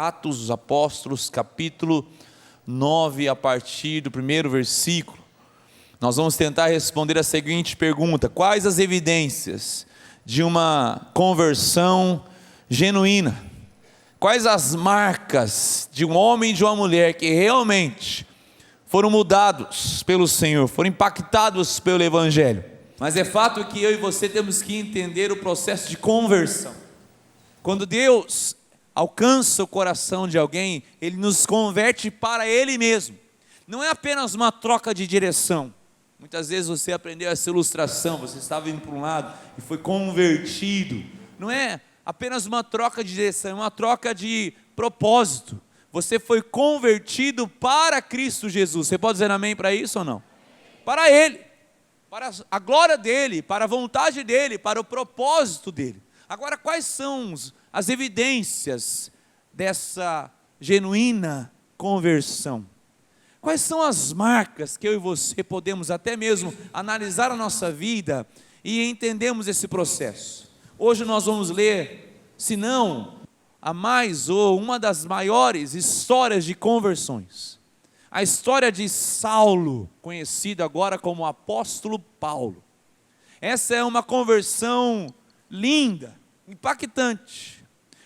Atos dos Apóstolos, capítulo 9, a partir do primeiro versículo. Nós vamos tentar responder a seguinte pergunta: quais as evidências de uma conversão genuína? Quais as marcas de um homem e de uma mulher que realmente foram mudados pelo Senhor, foram impactados pelo Evangelho? Mas é fato que eu e você temos que entender o processo de conversão. Quando Deus alcança o coração de alguém, Ele nos converte para Ele mesmo. Não é apenas uma troca de direção. Muitas vezes você aprendeu essa ilustração, você estava indo para um lado e foi convertido. Não é apenas uma troca de direção, é uma troca de propósito. Você foi convertido para Cristo Jesus. Você pode dizer amém para isso ou não? Para Ele, para a glória dEle, para a vontade dEle, para o propósito dEle. Agora, quais são as evidências dessa genuína conversão? Quais são as marcas que eu e você podemos até mesmo analisar a nossa vida e entendemos esse processo? Hoje nós vamos ler, se não a mais ou uma das maiores histórias de conversões. A história de Saulo, conhecido agora como apóstolo Paulo. Essa é uma conversão linda, impactante.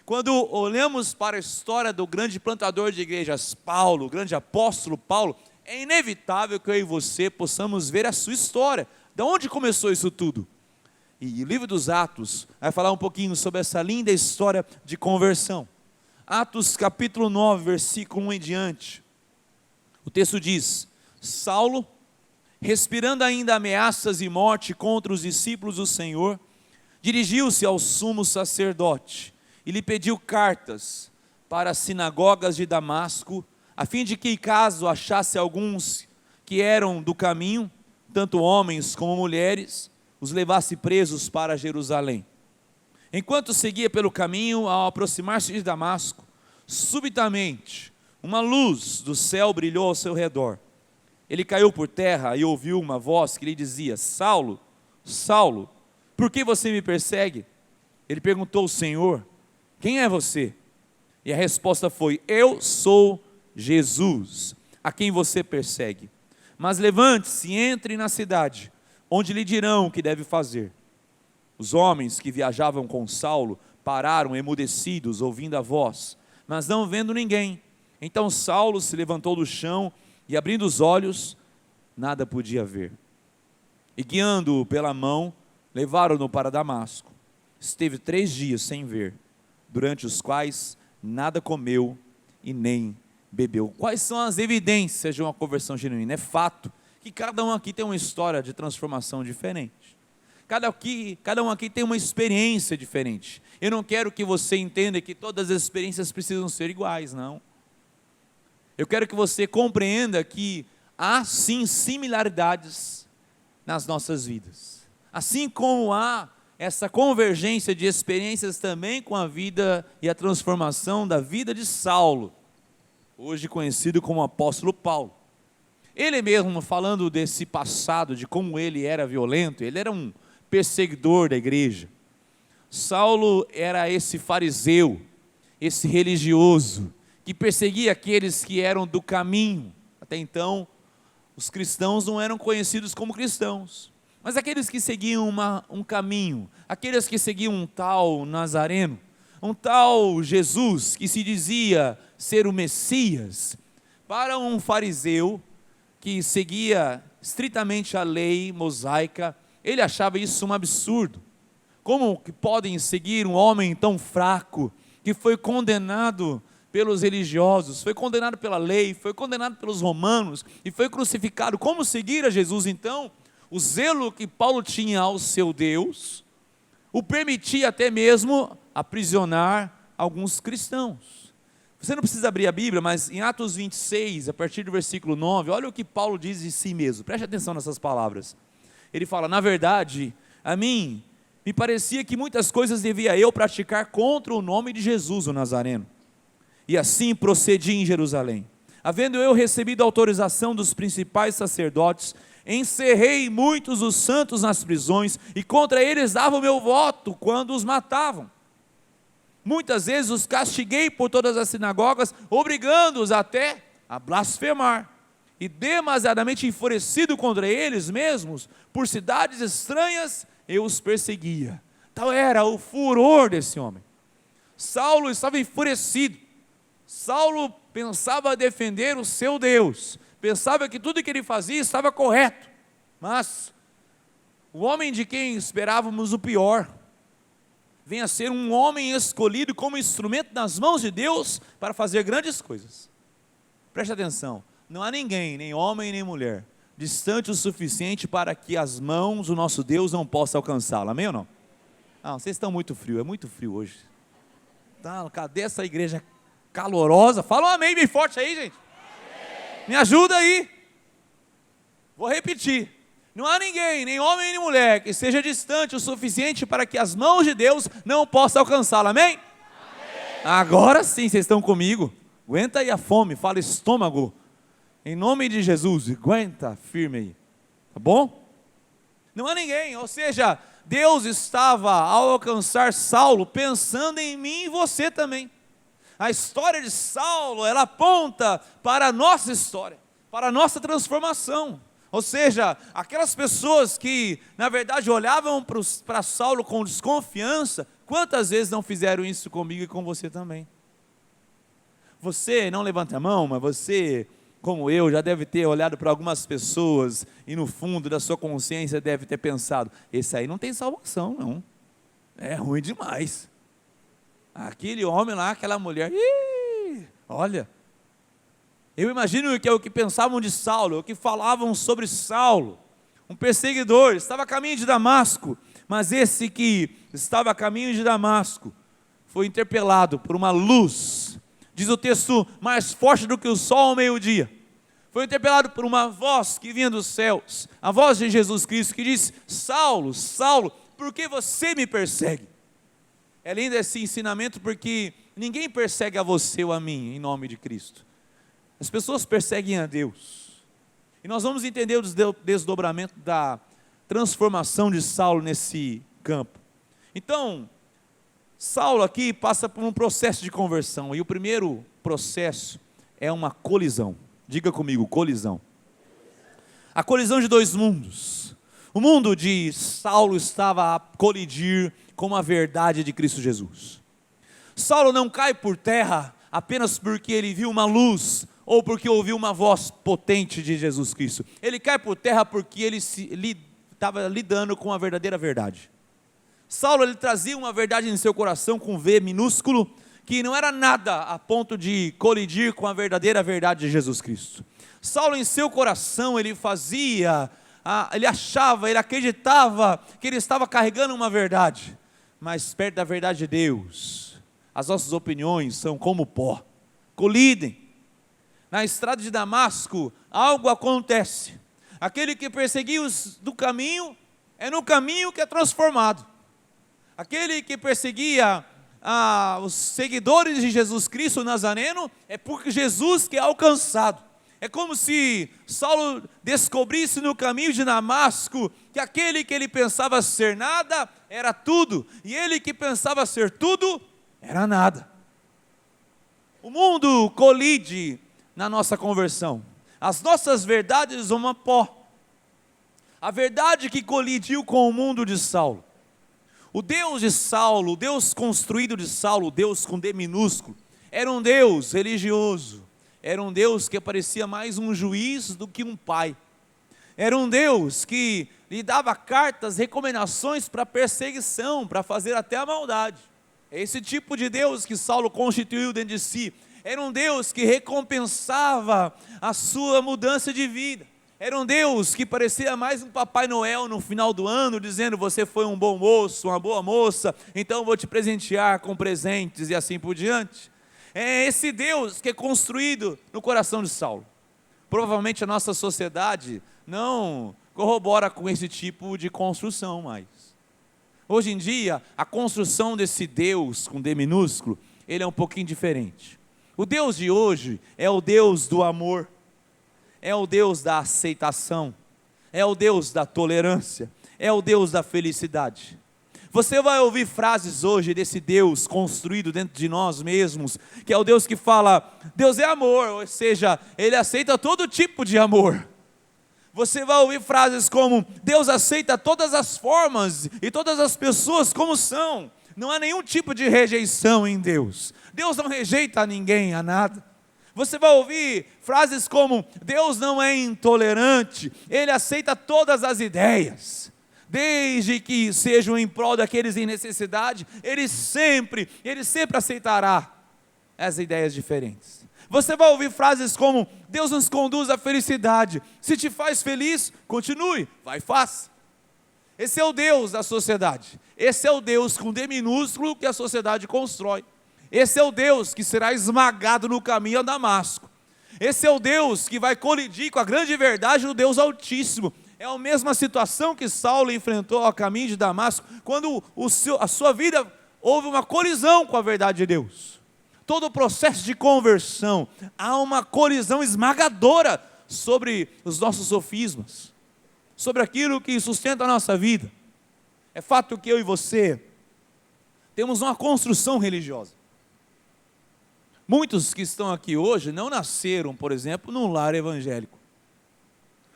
Quando olhamos para a história do grande plantador de igrejas Paulo, o grande apóstolo Paulo, é inevitável que eu e você possamos ver a sua história. De onde começou isso tudo? E o livro dos Atos vai falar um pouquinho sobre essa linda história de conversão. Atos capítulo 9, versículo 1 em diante. O texto diz: Saulo, respirando ainda ameaças e morte contra os discípulos do Senhor, dirigiu-se ao sumo sacerdote e lhe pediu cartas para as sinagogas de Damasco, a fim de que, caso achasse alguns que eram do caminho, tanto homens como mulheres, os levasse presos para Jerusalém. Enquanto seguia pelo caminho, ao aproximar-se de Damasco, subitamente uma luz do céu brilhou ao seu redor. Ele caiu por terra e ouviu uma voz que lhe dizia: Saulo, Saulo, por que você me persegue? Ele perguntou ao Senhor: quem é você? E a resposta foi: eu sou Jesus, a quem você persegue. Mas levante-se e entre na cidade, onde lhe dirão o que deve fazer. Os homens que viajavam com Saulo pararam emudecidos, ouvindo a voz, mas não vendo ninguém. Então Saulo se levantou do chão e, abrindo os olhos, nada podia ver. E guiando-o pela mão, levaram-no para Damasco. Esteve 3 dias sem ver, durante os quais nada comeu e nem bebeu. Quais são as evidências de uma conversão genuína? É fato que cada um aqui tem uma história de transformação diferente. Cada um aqui tem uma experiência diferente. Eu não quero que você entenda que todas as experiências precisam ser iguais, não. Eu quero que você compreenda que há sim similaridades nas nossas vidas. Assim como há essa convergência de experiências também com a vida e a transformação da vida de Saulo, hoje conhecido como apóstolo Paulo. Ele mesmo, falando desse passado, de como ele era violento, ele era um perseguidor da igreja. Saulo era esse fariseu, esse religioso, que perseguia aqueles que eram do caminho. Até então, os cristãos não eram conhecidos como cristãos, mas aqueles que seguiam um caminho, aqueles que seguiam um tal Nazareno, um tal Jesus, que se dizia ser o Messias. Para um fariseu que seguia estritamente a lei mosaica, ele achava isso um absurdo. Como que podem seguir um homem tão fraco, que foi condenado pelos religiosos, foi condenado pela lei, foi condenado pelos romanos e foi crucificado? Como seguir a Jesus? Então, o zelo que Paulo tinha ao seu Deus o permitia até mesmo aprisionar alguns cristãos. Você não precisa abrir a Bíblia, mas em Atos 26, a partir do versículo 9, olha o que Paulo diz de si mesmo. Preste atenção nessas palavras. Ele fala: na verdade, a mim me parecia que muitas coisas devia eu praticar contra o nome de Jesus, o Nazareno. E assim procedi em Jerusalém. Havendo eu recebido a autorização dos principais sacerdotes, encerrei muitos dos santos nas prisões, e contra eles dava o meu voto quando os matavam. Muitas vezes os castiguei por todas as sinagogas, obrigando-os até a blasfemar. E demasiadamente enfurecido contra eles mesmos, por cidades estranhas, eu os perseguia. Tal era o furor desse homem. Saulo estava enfurecido. Saulo pensava defender o seu Deus, pensava que tudo que ele fazia estava correto, mas o homem de quem esperávamos o pior, vem a ser um homem escolhido como instrumento nas mãos de Deus para fazer grandes coisas. Preste atenção, não há ninguém, nem homem nem mulher, distante o suficiente para que as mãos do nosso Deus não possam alcançá-lo, amém ou não? Não, vocês estão muito frio, é muito frio hoje. Tá, cadê essa igreja calorosa? Fala um amém bem forte aí, gente. Amém. Me ajuda aí. Vou repetir. Não há ninguém, nem homem nem mulher, que seja distante o suficiente para que as mãos de Deus não possam alcançá-lo, amém? Amém? Agora sim, vocês estão comigo. Aguenta aí a fome, fala estômago. Em nome de Jesus, aguenta firme aí. Tá bom? Não há ninguém, ou seja, Deus estava ao alcançar Saulo, pensando em mim e você também. A história de Saulo, ela aponta para a nossa história, para a nossa transformação. Ou seja, aquelas pessoas que, na verdade, olhavam para Saulo com desconfiança, quantas vezes não fizeram isso comigo e com você também? Você, não levanta a mão, mas você, como eu, já deve ter olhado para algumas pessoas e no fundo da sua consciência deve ter pensado, esse aí não tem salvação não, é ruim demais. Aquele homem lá, aquela mulher, olha... Eu imagino que é o que pensavam de Saulo, o que falavam sobre Saulo, um perseguidor, estava a caminho de Damasco, mas esse que estava a caminho de Damasco, foi interpelado por uma luz, diz o texto, mais forte do que o sol ao meio-dia, foi interpelado por uma voz que vinha dos céus, a voz de Jesus Cristo, que diz, Saulo, Saulo, por que você me persegue? É lindo esse ensinamento porque ninguém persegue a você ou a mim, em nome de Cristo. As pessoas perseguem a Deus, e nós vamos entender o desdobramento da transformação de Saulo nesse campo. Então, Saulo aqui passa por um processo de conversão, e o primeiro processo é uma colisão. Diga comigo, colisão. A colisão de dois mundos. O mundo de Saulo estava a colidir com a verdade de Cristo Jesus. Saulo não cai por terra apenas porque ele viu uma luz, ou porque ouviu uma voz potente de Jesus Cristo. Ele cai por terra porque ele estava lidando com a verdadeira verdade. Saulo, ele trazia uma verdade em seu coração com V minúsculo, que não era nada a ponto de colidir com a verdadeira verdade de Jesus Cristo. Saulo, em seu coração, ele achava, ele acreditava que ele estava carregando uma verdade, mas perto da verdade de Deus, as nossas opiniões são como pó, colidem. Na estrada de Damasco, algo acontece. Aquele que perseguia os do caminho, é no caminho que é transformado. Aquele que perseguia os seguidores de Jesus Cristo, o Nazareno, é porque Jesus que é alcançado. É como se Saulo descobrisse no caminho de Damasco, que aquele que ele pensava ser nada, era tudo. E ele que pensava ser tudo, era nada. O mundo colide na nossa conversão, as nossas verdades uma pó, a verdade que colidiu com o mundo de Saulo, o Deus de Saulo, o Deus construído de Saulo, o Deus com D minúsculo, era um Deus religioso, era um Deus que parecia mais um juiz do que um pai, era um Deus que lhe dava cartas, recomendações para perseguição, para fazer até a maldade. É esse tipo de Deus que Saulo constituiu dentro de si. Era um Deus que recompensava a sua mudança de vida. Era um Deus que parecia mais um Papai Noel no final do ano, dizendo, você foi um bom moço, uma boa moça, então vou te presentear com presentes e assim por diante. É esse Deus que é construído no coração de Saulo. Provavelmente a nossa sociedade não corrobora com esse tipo de construção mais. Hoje em dia, a construção desse Deus com D minúsculo, ele é um pouquinho diferente. O Deus de hoje é o Deus do amor, é o Deus da aceitação, é o Deus da tolerância, é o Deus da felicidade. Você vai ouvir frases hoje desse Deus construído dentro de nós mesmos, que é o Deus que fala, Deus é amor, ou seja, Ele aceita todo tipo de amor. Você vai ouvir frases como, Deus aceita todas as formas e todas as pessoas como são. Não há nenhum tipo de rejeição em Deus. Deus não rejeita ninguém, a nada. Você vai ouvir frases como, Deus não é intolerante, Ele aceita todas as ideias. Desde que sejam em prol daqueles em necessidade, Ele sempre aceitará as ideias diferentes. Você vai ouvir frases como, Deus nos conduz à felicidade, se te faz feliz, continue, vai e faça. Esse é o Deus da sociedade, esse é o Deus com D minúsculo que a sociedade constrói. Esse é o Deus que será esmagado no caminho a Damasco. Esse é o Deus que vai colidir com a grande verdade do Deus Altíssimo. É a mesma situação que Saulo enfrentou ao caminho de Damasco, quando a sua vida houve uma colisão com a verdade de Deus. Todo o processo de conversão, há uma colisão esmagadora sobre os nossos sofismas, sobre aquilo que sustenta a nossa vida. É fato que eu e você temos uma construção religiosa. Muitos que estão aqui hoje não nasceram, por exemplo, num lar evangélico.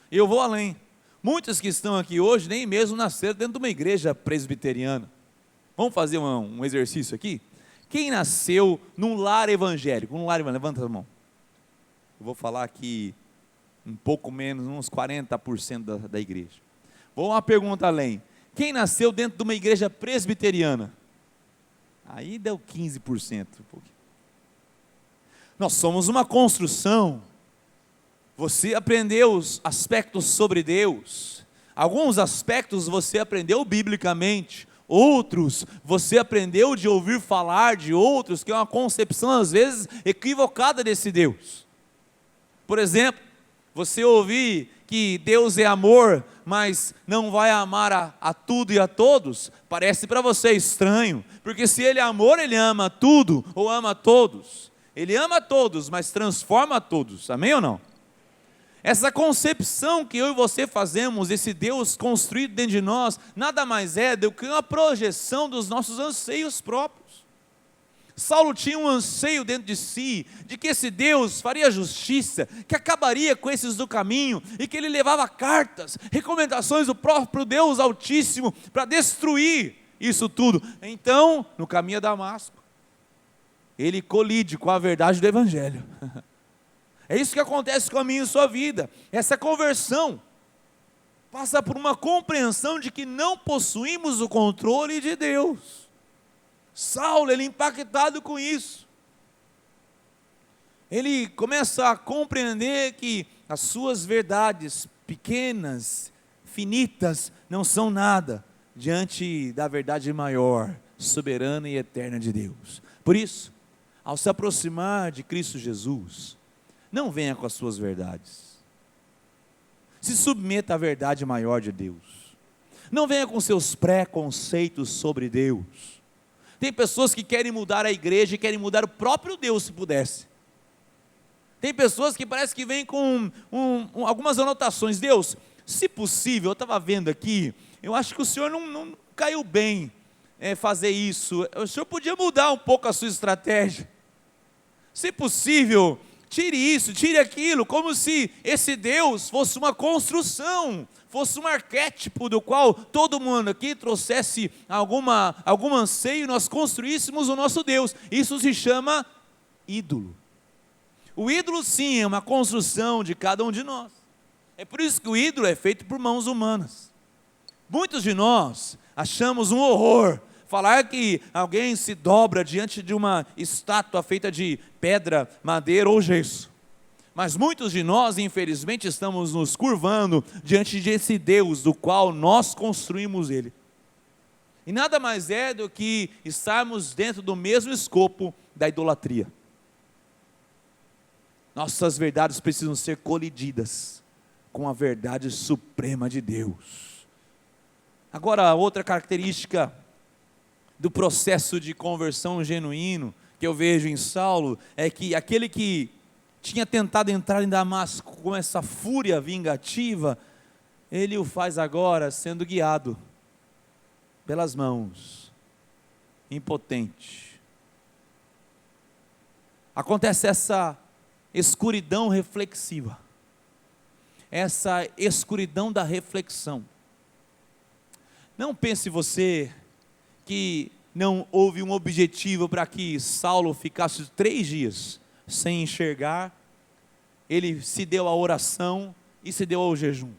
E eu vou além. Muitos que estão aqui hoje nem mesmo nasceram dentro de uma igreja presbiteriana. Vamos fazer um exercício aqui? Quem nasceu num lar evangélico? Levanta a mão. Eu vou falar aqui um pouco menos, uns 40% da igreja. Vou uma pergunta além. Quem nasceu dentro de uma igreja presbiteriana? Aí deu 15%. Nós somos uma construção. Você aprendeu os aspectos sobre Deus. Alguns aspectos você aprendeu biblicamente. Outros você aprendeu de ouvir falar de outros, que é uma concepção às vezes equivocada desse Deus. Por exemplo, você ouvir que Deus é amor, mas não vai amar a tudo e a todos, parece para você estranho, porque se Ele é amor, Ele ama tudo ou ama todos. Ele ama todos, mas transforma todos, amém ou não? Essa concepção que eu e você fazemos, esse Deus construído dentro de nós, nada mais é do que uma projeção dos nossos anseios próprios. Saulo tinha um anseio dentro de si, de que esse Deus faria justiça, que acabaria com esses do caminho, e que ele levava cartas, recomendações do próprio Deus Altíssimo, para destruir isso tudo. Então, no caminho a Damasco, ele colide com a verdade do Evangelho. É isso que acontece com a minha e sua vida. Essa conversão passa por uma compreensão de que não possuímos o controle de Deus. Saulo, ele é impactado com isso. Ele começa a compreender que as suas verdades pequenas, finitas, não são nada diante da verdade maior, soberana e eterna de Deus. Por isso, ao se aproximar de Cristo Jesus, não venha com as suas verdades. Se submeta à verdade maior de Deus. Não venha com seus preconceitos sobre Deus. Tem pessoas que querem mudar a igreja e querem mudar o próprio Deus, se pudesse. Tem pessoas que parece que vêm com algumas anotações. Deus, se possível, eu estava vendo aqui, eu acho que o Senhor não caiu bem fazer isso. O Senhor podia mudar um pouco a sua estratégia. Se possível, tire isso, tire aquilo, como se esse Deus fosse uma construção, fosse um arquétipo do qual todo mundo aqui trouxesse algum anseio e nós construíssemos o nosso Deus. Isso se chama ídolo. O ídolo sim é uma construção de cada um de nós. É por isso que o ídolo é feito por mãos humanas. Muitos de nós achamos um horror falar que alguém se dobra diante de uma estátua feita de pedra, madeira ou gesso. Mas muitos de nós, infelizmente, estamos nos curvando diante desse Deus do qual nós construímos Ele. E nada mais é do que estarmos dentro do mesmo escopo da idolatria. Nossas verdades precisam ser colididas com a verdade suprema de Deus. Agora, outra característica do processo de conversão genuíno que eu vejo em Saulo, é que aquele que tinha tentado entrar em Damasco com essa fúria vingativa, ele o faz agora sendo guiado pelas mãos, impotente. Acontece essa escuridão reflexiva, essa escuridão da reflexão. Não pense você que não houve um objetivo para que Saulo ficasse 3 dias sem enxergar. Ele se deu à oração e se deu ao jejum.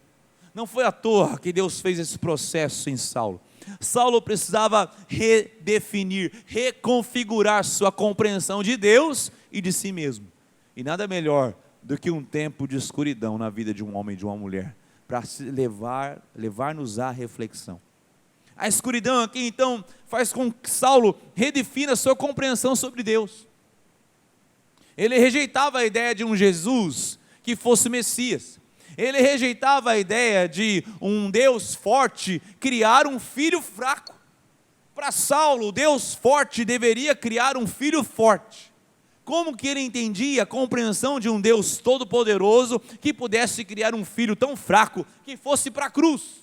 Não foi à toa que Deus fez esse processo em Saulo. Saulo precisava redefinir, reconfigurar sua compreensão de Deus e de si mesmo. E nada melhor do que um tempo de escuridão na vida de um homem e de uma mulher, para levar-nos à reflexão. A escuridão aqui então faz com que Saulo redefina a sua compreensão sobre Deus. Ele rejeitava a ideia de um Jesus que fosse Messias. Ele rejeitava a ideia de um Deus forte criar um filho fraco. Para Saulo, o Deus forte deveria criar um filho forte. Como que ele entendia a compreensão de um Deus todo-poderoso que pudesse criar um filho tão fraco que fosse para a cruz?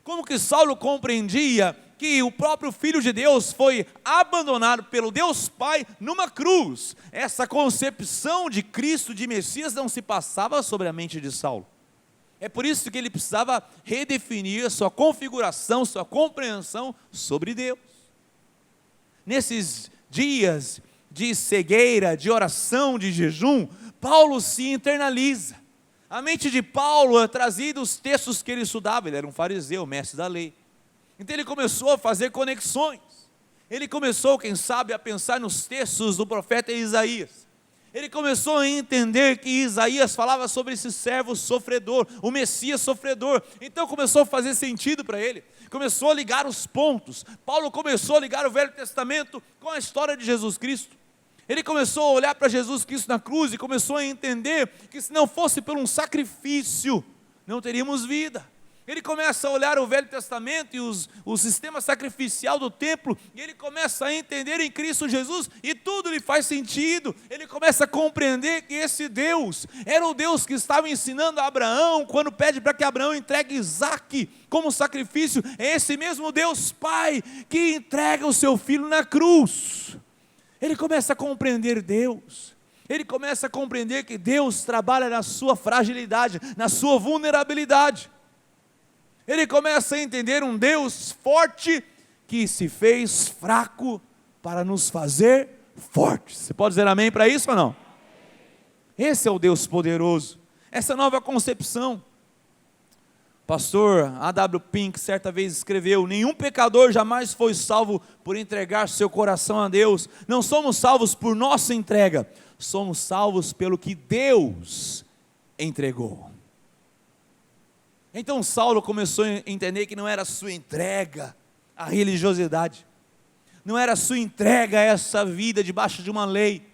Como que Saulo compreendia que o próprio Filho de Deus foi abandonado pelo Deus Pai numa cruz? Essa concepção de Cristo, de Messias, não se passava sobre a mente de Saulo. É por isso que ele precisava redefinir sua configuração, sua compreensão sobre Deus. Nesses dias de cegueira, de oração, de jejum, Paulo se internaliza. A mente de Paulo é trazida os textos que ele estudava. Ele era um fariseu, mestre da lei. Então ele começou a fazer conexões. Ele começou, quem sabe, a pensar nos textos do profeta Isaías. Ele começou a entender que Isaías falava sobre esse servo sofredor, o Messias sofredor. Então começou a fazer sentido para ele. Começou a ligar os pontos. Paulo começou a ligar o Velho Testamento com a história de Jesus Cristo. Ele começou a olhar para Jesus Cristo na cruz e começou a entender que se não fosse por um sacrifício, não teríamos vida. Ele começa a olhar o Velho Testamento e o sistema sacrificial do templo, e ele começa a entender em Cristo Jesus, e tudo lhe faz sentido. Ele começa a compreender que esse Deus era o Deus que estava ensinando a Abraão, quando pede para que Abraão entregue Isaque como sacrifício. É esse mesmo Deus Pai que entrega o seu filho na cruz. Ele começa a compreender Deus. Ele começa a compreender que Deus trabalha na sua fragilidade, na sua vulnerabilidade. Ele começa a entender um Deus forte que se fez fraco para nos fazer fortes. Você pode dizer amém para isso ou não? Esse é o Deus poderoso. Essa nova concepção. Pastor A.W. Pink certa vez escreveu: nenhum pecador jamais foi salvo por entregar seu coração a Deus. Não somos salvos por nossa entrega, somos salvos pelo que Deus entregou. Então Saulo começou a entender que não era a sua entrega à religiosidade, não era a sua entrega a essa vida debaixo de uma lei,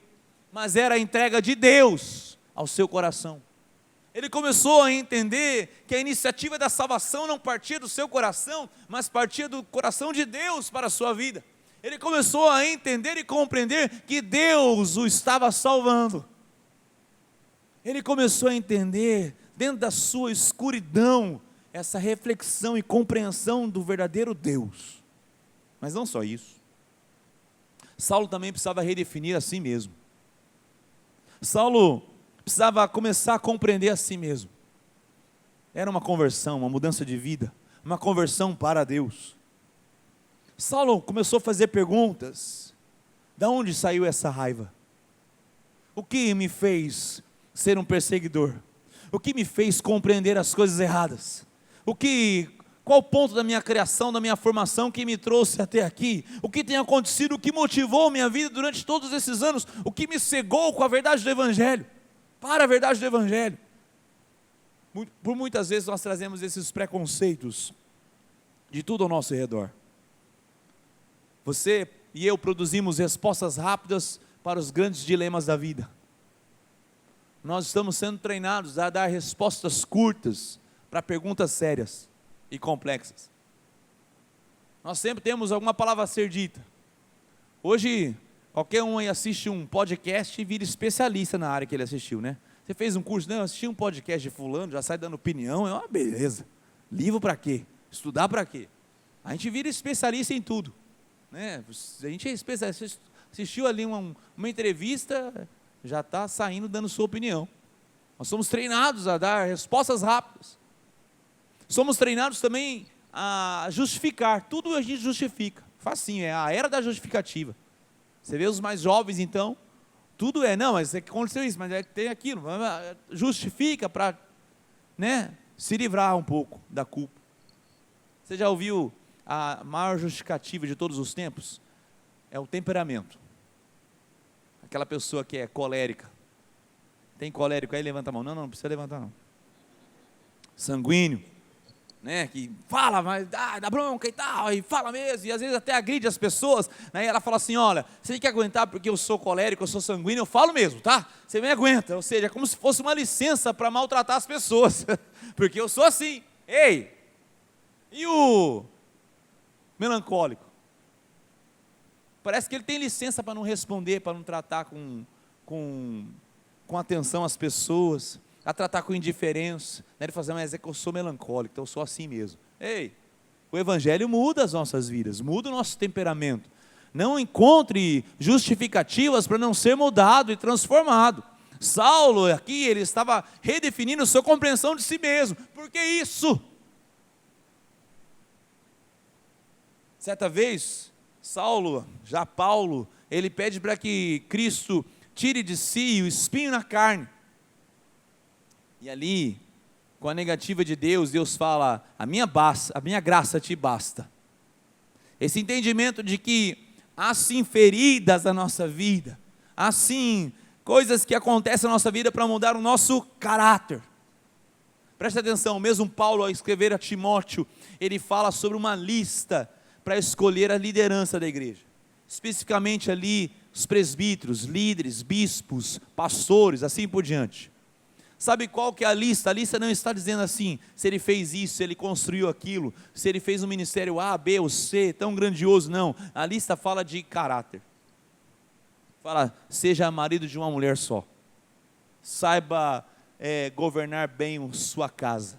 mas era a entrega de Deus ao seu coração. Ele começou a entender que a iniciativa da salvação não partia do seu coração, mas partia do coração de Deus para a sua vida. Ele começou a entender e compreender que Deus o estava salvando. Ele começou a entender, dentro da sua escuridão, essa reflexão e compreensão do verdadeiro Deus. Mas não só isso. Saulo também precisava redefinir a si mesmo. Saulo precisava começar a compreender a si mesmo. Era uma conversão, uma mudança de vida, uma conversão para Deus. Saulo começou a fazer perguntas: de onde saiu essa raiva? O que me fez ser um perseguidor? O que me fez compreender as coisas erradas? Qual o ponto da minha criação, da minha formação que me trouxe até aqui? O que tem acontecido, o que motivou minha vida durante todos esses anos? O que me cegou com a verdade do Evangelho? Para a verdade do Evangelho. Por muitas vezes nós trazemos esses preconceitos de tudo ao nosso redor. Você e eu produzimos respostas rápidas para os grandes dilemas da vida. Nós estamos sendo treinados a dar respostas curtas para perguntas sérias e complexas. Nós sempre temos alguma palavra a ser dita. Hoje, qualquer um aí assiste um podcast e vira especialista na área que ele assistiu, né? Você fez um curso, não, eu assisti um podcast de fulano, já sai dando opinião, é uma beleza. Livro para quê? Estudar para quê? A gente vira especialista em tudo, né? A gente é especialista, assistiu ali uma entrevista, já está saindo dando sua opinião. Nós somos treinados a dar respostas rápidas. Somos treinados também a justificar, tudo a gente justifica. Facinho, é a era da justificativa. Você vê os mais jovens então, tudo não, mas é que aconteceu isso, mas é que tem aquilo. Justifica para, né, se livrar um pouco da culpa. Você já ouviu a maior justificativa de todos os tempos? É o temperamento. Aquela pessoa que é colérica. Tem colérico aí? Levanta a mão. Não precisa levantar não. Sanguíneo, né, que fala, mas dá bronca e tal, e fala mesmo, e às vezes até agride as pessoas, né, e ela fala assim, olha, você tem que aguentar porque eu sou colérico, eu sou sanguíneo, eu falo mesmo, tá? Você me aguenta, ou seja, é como se fosse uma licença para maltratar as pessoas, porque eu sou assim. Ei, e o melancólico? Parece que ele tem licença para não responder, para não tratar com atenção as pessoas, a tratar com indiferença, né? Ele fala assim, mas é que eu sou melancólico, então eu sou assim mesmo. Ei, o Evangelho muda as nossas vidas, muda o nosso temperamento. Não encontre justificativas para não ser mudado e transformado. Saulo aqui, ele estava redefinindo sua compreensão de si mesmo. Por que isso? Certa vez, Saulo, já Paulo, ele pede para que Cristo tire de si o espinho na carne. E ali, com a negativa de Deus, Deus fala, a minha graça te basta. Esse entendimento de que há sim feridas na nossa vida, há sim coisas que acontecem na nossa vida para mudar o nosso caráter. Preste atenção, mesmo Paulo ao escrever a Timóteo, ele fala sobre uma lista para escolher a liderança da igreja. Especificamente ali, os presbíteros, líderes, bispos, pastores, assim por diante. Sabe qual que é a lista? A lista não está dizendo assim, se ele fez isso, se ele construiu aquilo, se ele fez um ministério A, B ou C, tão grandioso, não. A lista fala de caráter. Fala, seja marido de uma mulher só. Saiba governar bem sua casa.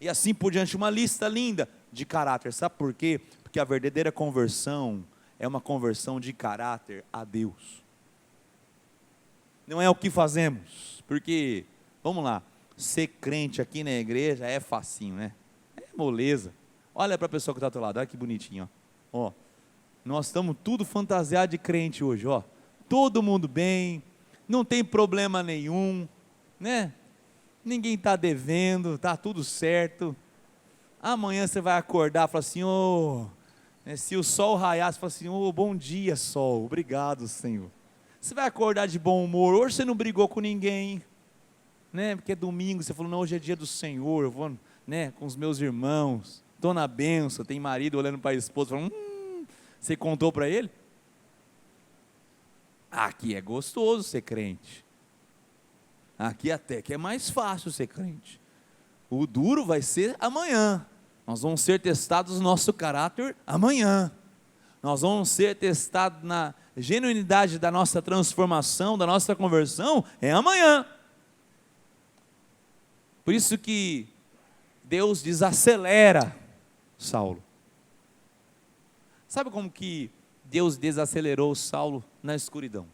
E assim por diante, uma lista linda de caráter. Sabe por quê? Porque a verdadeira conversão é uma conversão de caráter a Deus. Não é o que fazemos, porque... Vamos lá, ser crente aqui na igreja é facinho, né? É moleza. Olha para a pessoa que está do teu lado, olha que bonitinho, ó. Nós estamos tudo fantasiado de crente hoje, ó. Todo mundo bem, não tem problema nenhum, né? Ninguém está devendo, está tudo certo. Amanhã você vai acordar e falar assim, se o sol raiar, você fala assim, bom dia sol, obrigado Senhor. Você vai acordar de bom humor, hoje você não brigou com ninguém, né? Porque é domingo, você falou, não, hoje é dia do Senhor, eu vou, né, com os meus irmãos, estou na bênção, tem marido olhando para a esposa, falando, você contou para ele? Aqui é gostoso ser crente, aqui até que é mais fácil ser crente, o duro vai ser amanhã, nós vamos ser testados no nosso caráter amanhã, nós vamos ser testados na genuinidade da nossa transformação, da nossa conversão, é amanhã. Por isso que Deus desacelera Saulo. Sabe como que Deus desacelerou Saulo na escuridão?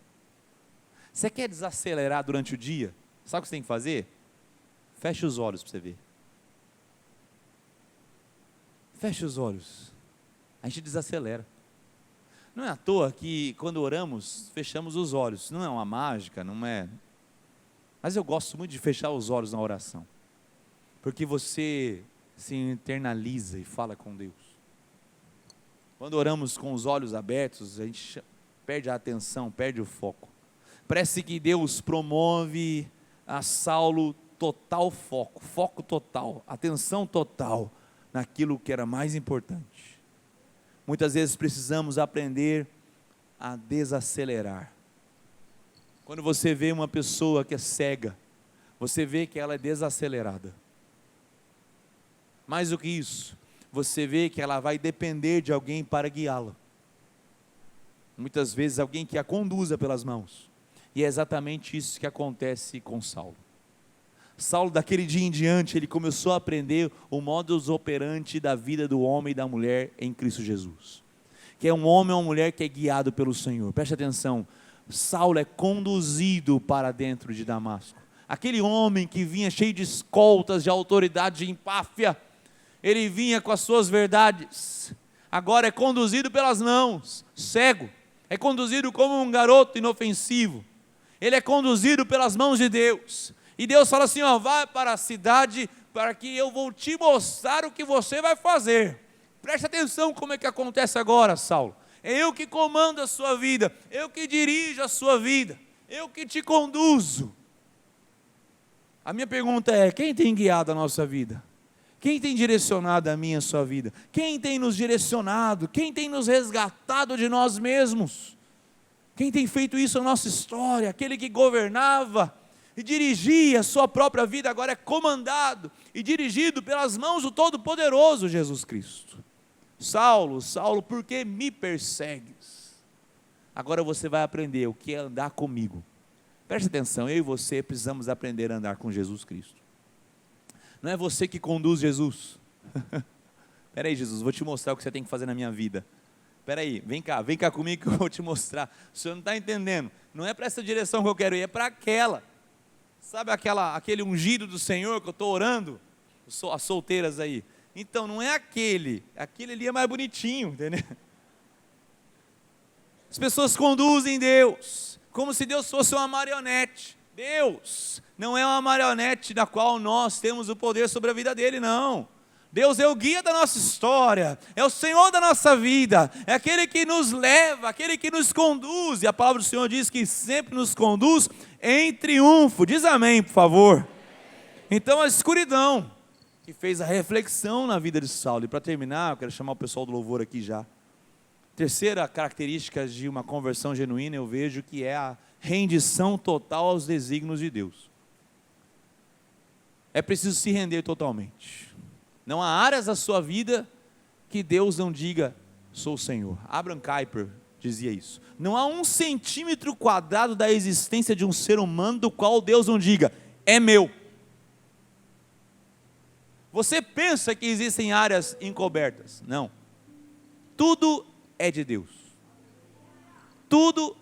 Você quer desacelerar durante o dia? Sabe o que você tem que fazer? Feche os olhos para você ver. Feche os olhos. A gente desacelera. Não é à toa que quando oramos, fechamos os olhos. Não é uma mágica, não é. Mas eu gosto muito de fechar os olhos na oração. Porque você se internaliza e fala com Deus. Quando oramos com os olhos abertos, a gente perde a atenção, perde o foco. Parece que Deus promove a Saulo total foco, foco total, atenção total naquilo que era mais importante. Muitas vezes precisamos aprender a desacelerar. Quando você vê uma pessoa que é cega, você vê que ela é desacelerada. Mais do que isso, você vê que ela vai depender de alguém para guiá-la. Muitas vezes alguém que a conduza pelas mãos. E é exatamente isso que acontece com Saulo. Saulo, daquele dia em diante, ele começou a aprender o modus operandi da vida do homem e da mulher em Cristo Jesus, que é um homem ou uma mulher que é guiado pelo Senhor. Preste atenção, Saulo é conduzido para dentro de Damasco. Aquele homem que vinha cheio de escoltas, de autoridade, de empáfia, ele vinha com as suas verdades, agora é conduzido pelas mãos, cego, é conduzido como um garoto inofensivo, ele é conduzido pelas mãos de Deus, e Deus fala assim, vai para a cidade, para que eu vou te mostrar o que você vai fazer. Preste atenção como é que acontece agora, Saulo, é eu que comando a sua vida, eu que dirijo a sua vida, eu que te conduzo. A minha pergunta é, quem tem guiado a nossa vida? Quem tem direcionado a minha e a sua vida? Quem tem nos direcionado? Quem tem nos resgatado de nós mesmos? Quem tem feito isso na nossa história? Aquele que governava e dirigia a sua própria vida, agora é comandado e dirigido pelas mãos do Todo-Poderoso Jesus Cristo. Saulo, Saulo, por que me persegues? Agora você vai aprender o que é andar comigo. Preste atenção, eu e você precisamos aprender a andar com Jesus Cristo. Não é você que conduz Jesus. Espera aí, Jesus, vou te mostrar o que você tem que fazer na minha vida. Espera aí, vem cá comigo que eu vou te mostrar. O senhor não está entendendo, não é para essa direção que eu quero ir, é para aquela. Sabe aquele ungido do Senhor que eu estou orando? As solteiras aí. Então, não é aquele ali é mais bonitinho, entendeu? As pessoas conduzem Deus, como se Deus fosse uma marionete. Deus não é uma marionete da qual nós temos o poder sobre a vida dele, não. Deus é o guia da nossa história, é o Senhor da nossa vida, é aquele que nos leva, aquele que nos conduz, e a palavra do Senhor diz que sempre nos conduz em triunfo. Diz amém, por favor. Então a escuridão que fez a reflexão na vida de Saulo. E para terminar, eu quero chamar o pessoal do louvor aqui já. Terceira característica de uma conversão genuína, eu vejo que é a rendição total aos desígnios de Deus. É preciso se render totalmente. Não há áreas da sua vida que Deus não diga, sou o Senhor. Abraham Kuyper dizia isso. Não há 1 centímetro quadrado da existência de um ser humano do qual Deus não diga, é meu. Você pensa que existem áreas encobertas? Não. Tudo é de Deus. Tudo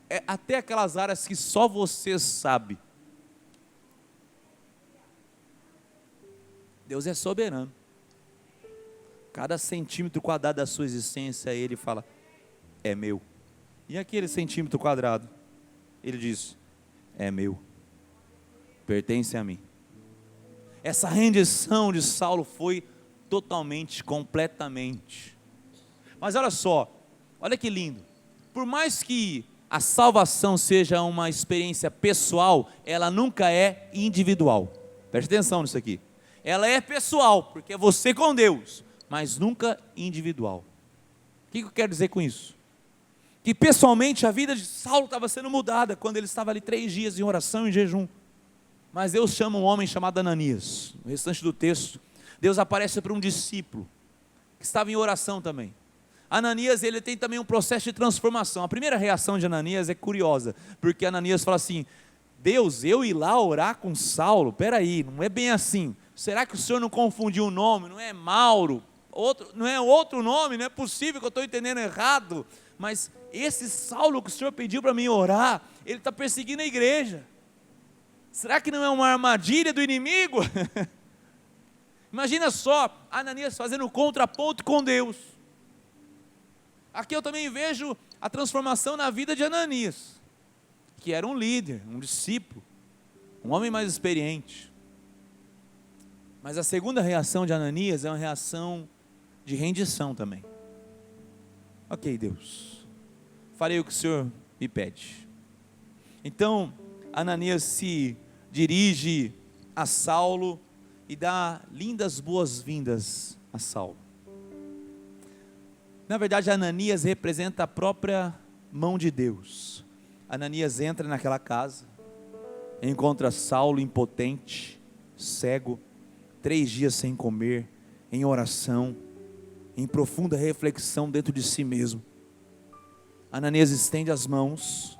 é, até aquelas áreas que só você sabe. Deus é soberano. Cada centímetro quadrado da sua existência, Ele fala, é meu. E aquele centímetro quadrado, Ele diz, é meu, pertence a mim. Essa rendição de Saulo foi totalmente, completamente. Mas olha só, olha que lindo. Por mais que a salvação seja uma experiência pessoal, ela nunca é individual. Preste atenção nisso aqui. Ela é pessoal, porque é você com Deus, mas nunca individual. O que eu quero dizer com isso? Que pessoalmente a vida de Saulo estava sendo mudada, quando ele estava ali 3 dias em oração e jejum. Mas Deus chama um homem chamado Ananias. No restante do texto, Deus aparece para um discípulo, que estava em oração também. Ananias, ele tem também um processo de transformação. A primeira reação de Ananias é curiosa, porque Ananias fala assim, Deus, eu ir lá orar com Saulo? Peraí, não é bem assim. Será que o senhor não confundiu o nome? Não é Mauro? Não é outro nome? Não é possível que eu estou entendendo errado. Mas esse Saulo que o senhor pediu para mim orar, ele está perseguindo a igreja. Será que não é uma armadilha do inimigo? Imagina só, Ananias fazendo contraponto com Deus. Aqui eu também vejo a transformação na vida de Ananias, que era um líder, um discípulo, um homem mais experiente. Mas a segunda reação de Ananias é uma reação de rendição também. Ok, Deus, farei o que o Senhor me pede. Então, Ananias se dirige a Saulo e dá lindas boas-vindas a Saulo. Na verdade, Ananias representa a própria mão de Deus. Ananias entra naquela casa, encontra Saulo impotente, cego, 3 dias sem comer, em oração, em profunda reflexão dentro de si mesmo. Ananias estende as mãos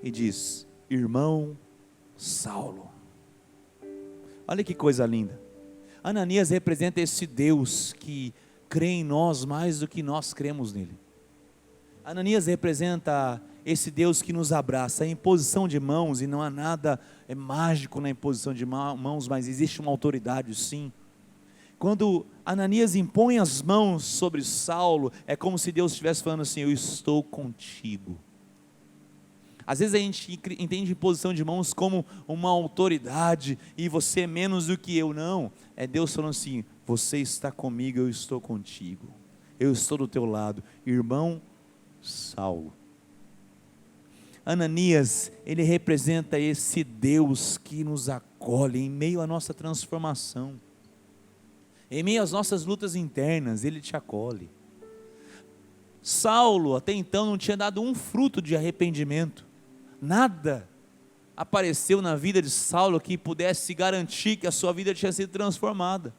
e diz, irmão Saulo, Olha que coisa linda. Ananias representa esse Deus que crê em nós mais do que nós cremos nele. Ananias representa esse Deus que nos abraça. A imposição de mãos, e não há nada mágico na imposição de mãos, mas existe uma autoridade, sim. Quando Ananias impõe as mãos sobre Saulo, é como se Deus estivesse falando assim: eu estou contigo. Às vezes a gente entende imposição de mãos como uma autoridade, e você é menos do que eu. Não, é Deus falando assim: você está comigo, eu estou contigo, eu estou do teu lado, irmão Saulo. Ananias, ele representa esse Deus que nos acolhe em meio à nossa transformação, em meio às nossas lutas internas, ele te acolhe. Saulo até então não tinha dado um fruto de arrependimento, nada apareceu na vida de Saulo que pudesse garantir que a sua vida tinha sido transformada.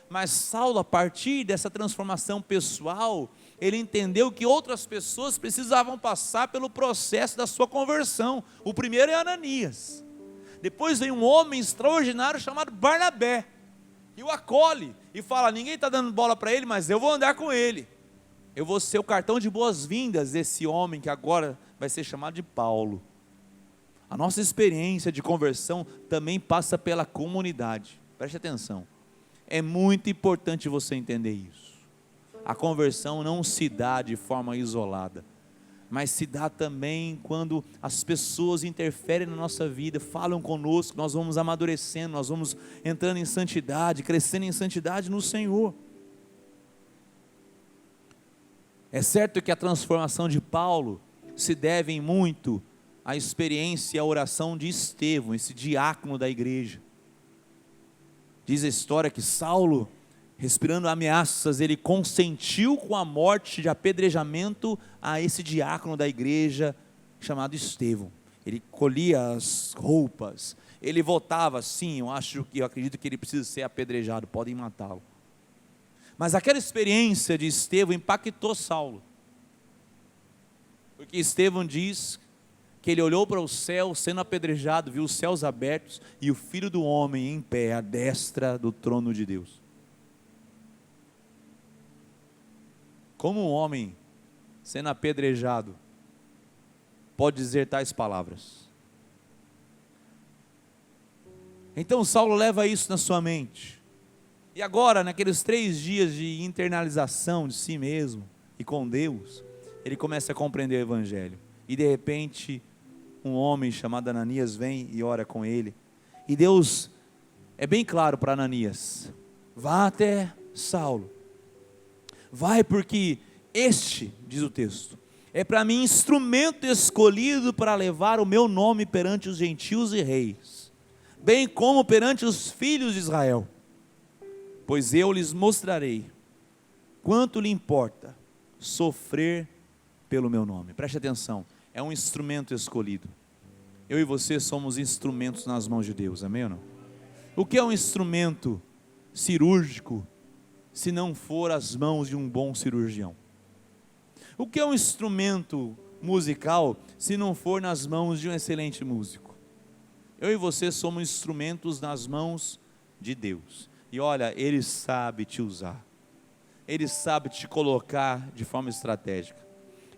Mas Saulo, a partir dessa transformação pessoal, ele entendeu que outras pessoas precisavam passar pelo processo da sua conversão. O primeiro é Ananias. Depois vem um homem extraordinário chamado Barnabé, que o acolhe e fala: ninguém está dando bola para ele, mas eu vou andar com ele. Eu vou ser o cartão de boas-vindas desse homem que agora vai ser chamado de Paulo. A nossa experiência de conversão também passa pela comunidade. Preste atenção. É muito importante você entender isso. A conversão não se dá de forma isolada, mas se dá também quando as pessoas interferem na nossa vida, falam conosco, nós vamos amadurecendo, nós vamos entrando em santidade, crescendo em santidade no Senhor. É certo que a transformação de Paulo se deve muito à experiência e à oração de Estevão, esse diácono da igreja. Diz a história que Saulo, respirando ameaças, ele consentiu com a morte de apedrejamento a esse diácono da igreja chamado Estevão. Ele colhia as roupas, ele votava: sim, eu acredito que ele precisa ser apedrejado, podem matá-lo. Mas aquela experiência de Estevão impactou Saulo, porque Estevão diz que ele olhou para o céu sendo apedrejado, viu os céus abertos e o Filho do Homem em pé à destra do trono de Deus. Como um homem sendo apedrejado pode dizer tais palavras? Então Saulo leva isso na sua mente, e agora naqueles 3 dias de internalização de si mesmo e com Deus, ele começa a compreender o Evangelho, e de repente um homem chamado Ananias vem e ora com ele, e Deus é bem claro para Ananias: vá até Saulo, vai, porque este, diz o texto, é para mim instrumento escolhido para levar o meu nome perante os gentios e reis, bem como perante os filhos de Israel, pois eu lhes mostrarei quanto lhe importa sofrer pelo meu nome. Preste atenção, é um instrumento escolhido. Eu e você somos instrumentos nas mãos de Deus, amém ou não? O que é um instrumento cirúrgico se não for as mãos de um bom cirurgião? O que é um instrumento musical se não for nas mãos de um excelente músico? Eu e você somos instrumentos nas mãos de Deus, e olha, Ele sabe te usar, Ele sabe te colocar de forma estratégica,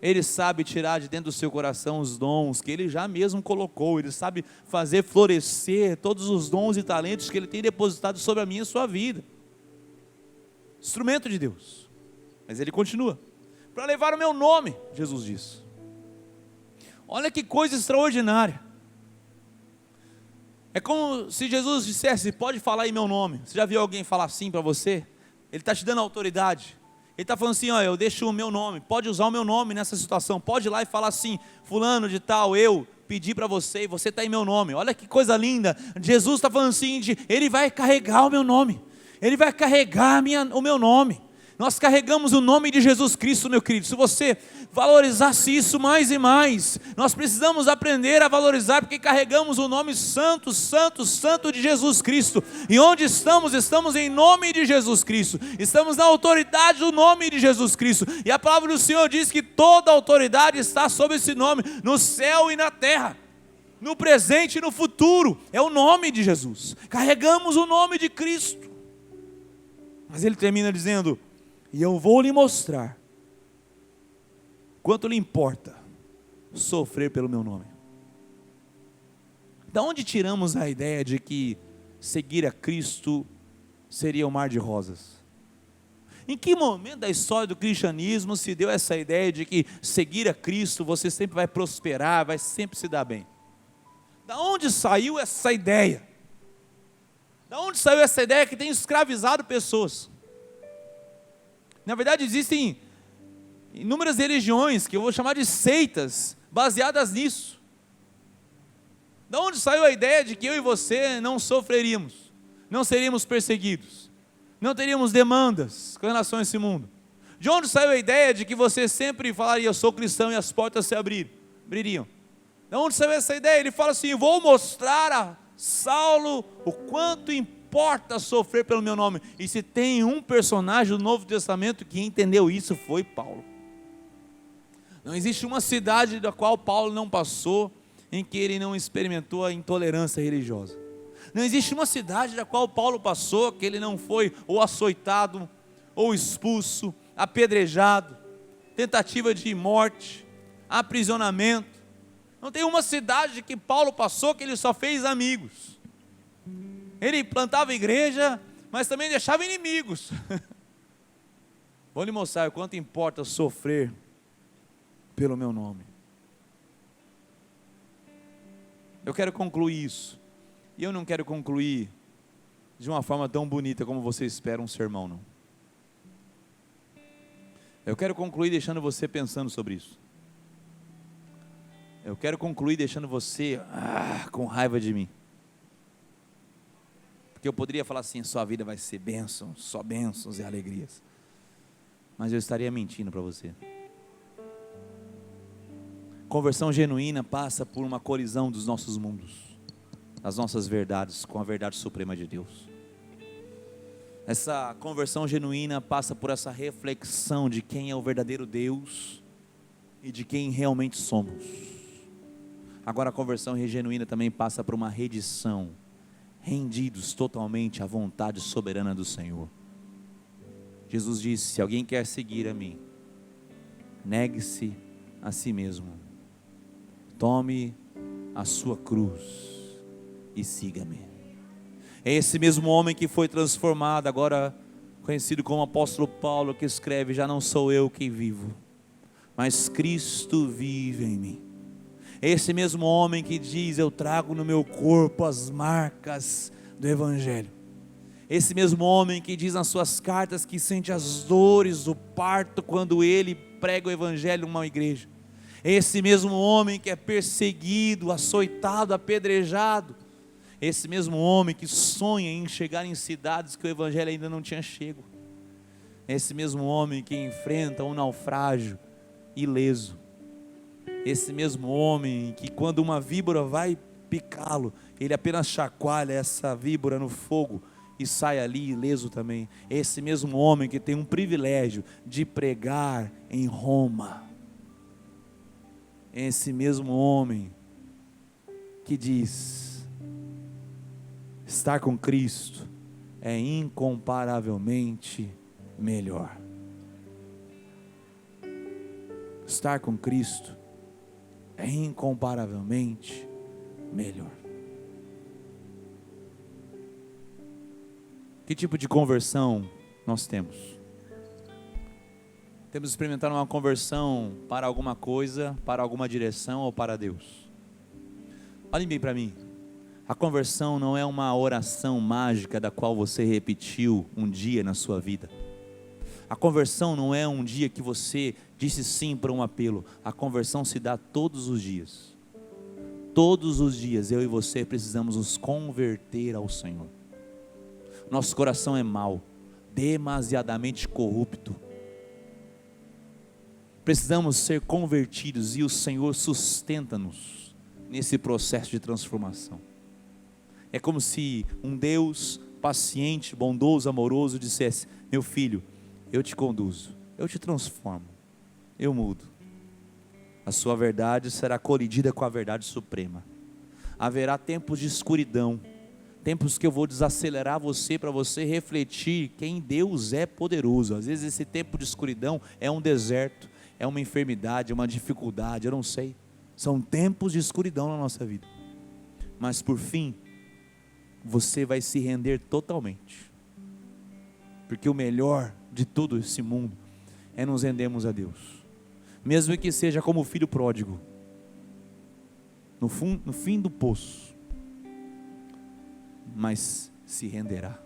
Ele sabe tirar de dentro do seu coração os dons que Ele já mesmo colocou, Ele sabe fazer florescer todos os dons e talentos que Ele tem depositado sobre a minha e a sua vida. Instrumento de Deus. Mas Ele continua: para levar o meu nome, Jesus diz. Olha que coisa extraordinária. É como se Jesus dissesse: pode falar em meu nome. Você já viu alguém falar assim para você? Ele está te dando autoridade. Ele está falando assim: ó, eu deixo o meu nome, pode usar o meu nome nessa situação, pode ir lá e falar assim: fulano de tal, eu pedi para você e você está em meu nome. Olha que coisa linda. Jesus está falando assim, Ele vai carregar o meu nome, Ele vai carregar o meu nome. Nós carregamos o nome de Jesus Cristo, meu querido. Se você valorizasse isso mais e mais, nós precisamos aprender a valorizar, porque carregamos o nome santo, santo, santo de Jesus Cristo. E onde estamos? Estamos em nome de Jesus Cristo, estamos na autoridade do nome de Jesus Cristo, e a palavra do Senhor diz que toda autoridade está sob esse nome, no céu e na terra. no presente e no futuro, é o nome de Jesus. Carregamos o nome de Cristo. Mas ele termina dizendo: e eu vou lhe mostrar quanto lhe importa sofrer pelo meu nome. Da onde tiramos a ideia de que seguir a Cristo seria um mar de rosas? Em que momento da história do cristianismo se deu essa ideia de que seguir a Cristo você sempre vai prosperar, vai sempre se dar bem? Da onde saiu essa ideia? Da onde saiu essa ideia que tem escravizado pessoas? Na verdade existem inúmeras religiões, que eu vou chamar de seitas, baseadas nisso. Da onde saiu a ideia de que eu e você não sofreríamos, não seríamos perseguidos, não teríamos demandas com relação a esse mundo? De onde saiu a ideia de que você sempre falaria: eu sou cristão, e as portas se abririam? De onde saiu essa ideia? Ele fala assim: vou mostrar a Saulo o quanto importa sofrer pelo meu nome. E se tem um personagem do Novo Testamento que entendeu isso, foi Paulo. Não existe uma cidade da qual Paulo não passou em que ele não experimentou a intolerância religiosa. Não existe uma cidade da qual Paulo passou que ele não foi ou açoitado, ou expulso, apedrejado, tentativa de morte, aprisionamento. Não tem uma cidade que Paulo passou que ele só fez amigos. Ele plantava igreja, mas também deixava inimigos. Vou lhe mostrar o quanto importa sofrer pelo meu nome. Eu quero concluir isso. E eu não quero concluir de uma forma tão bonita como você espera um sermão, não. Eu quero concluir deixando você pensando sobre isso. Eu quero concluir deixando você com raiva de mim. Porque eu poderia falar assim: a sua vida vai ser bênção, só bênçãos e alegrias. Mas eu estaria mentindo para você. Conversão genuína passa por uma colisão dos nossos mundos, as nossas verdades com a verdade suprema de Deus. Essa conversão genuína passa por essa reflexão de quem é o verdadeiro Deus e de quem realmente somos. Agora a conversão genuína também passa por uma rendição, rendidos totalmente à vontade soberana do Senhor. Jesus disse: se alguém quer seguir a mim, negue-se a si mesmo, tome a sua cruz e siga-me. É esse mesmo homem que foi transformado, agora conhecido como apóstolo Paulo, que escreve: já não sou eu quem vivo, mas Cristo vive em mim. É esse mesmo homem que diz: eu trago no meu corpo as marcas do Evangelho. Esse mesmo homem que diz nas suas cartas que sente as dores do parto quando ele prega o Evangelho numa igreja. Esse mesmo homem que é perseguido, açoitado, apedrejado. Esse mesmo homem que sonha em chegar em cidades que o Evangelho ainda não tinha chego. Esse mesmo homem que enfrenta um naufrágio ileso. Esse mesmo homem que, quando uma víbora vai picá-lo, ele apenas chacoalha essa víbora no fogo e sai ali ileso também. Esse mesmo homem que tem um privilégio de pregar em Roma. Esse mesmo homem que diz: estar com Cristo é incomparavelmente melhor. Estar com Cristo é incomparavelmente melhor. Que tipo de conversão nós temos? Temos que experimentar uma conversão para alguma coisa, para alguma direção ou para Deus? Olhem bem para mim. A conversão não é uma oração mágica da qual você repetiu um dia na sua vida. A conversão não é um dia que você disse sim para um apelo. A conversão se dá todos os dias. Todos os dias eu e você precisamos nos converter ao Senhor. Nosso coração é mau, demasiadamente corrupto. Precisamos ser convertidos e o Senhor sustenta-nos nesse processo de transformação. É como se um Deus paciente, bondoso, amoroso dissesse: meu filho, eu te conduzo, eu te transformo, eu mudo. A sua verdade será colidida com a verdade suprema. Haverá tempos de escuridão, tempos que eu vou desacelerar você, para você refletir quem Deus é poderoso. Às vezes esse tempo de escuridão é um deserto, é uma enfermidade, é uma dificuldade, eu não sei. São tempos de escuridão na nossa vida. Mas por fim, você vai se render totalmente. Porque o melhor de todo esse mundo é nos rendermos a Deus. Mesmo que seja como o filho pródigo, no fim do poço, mas se renderá.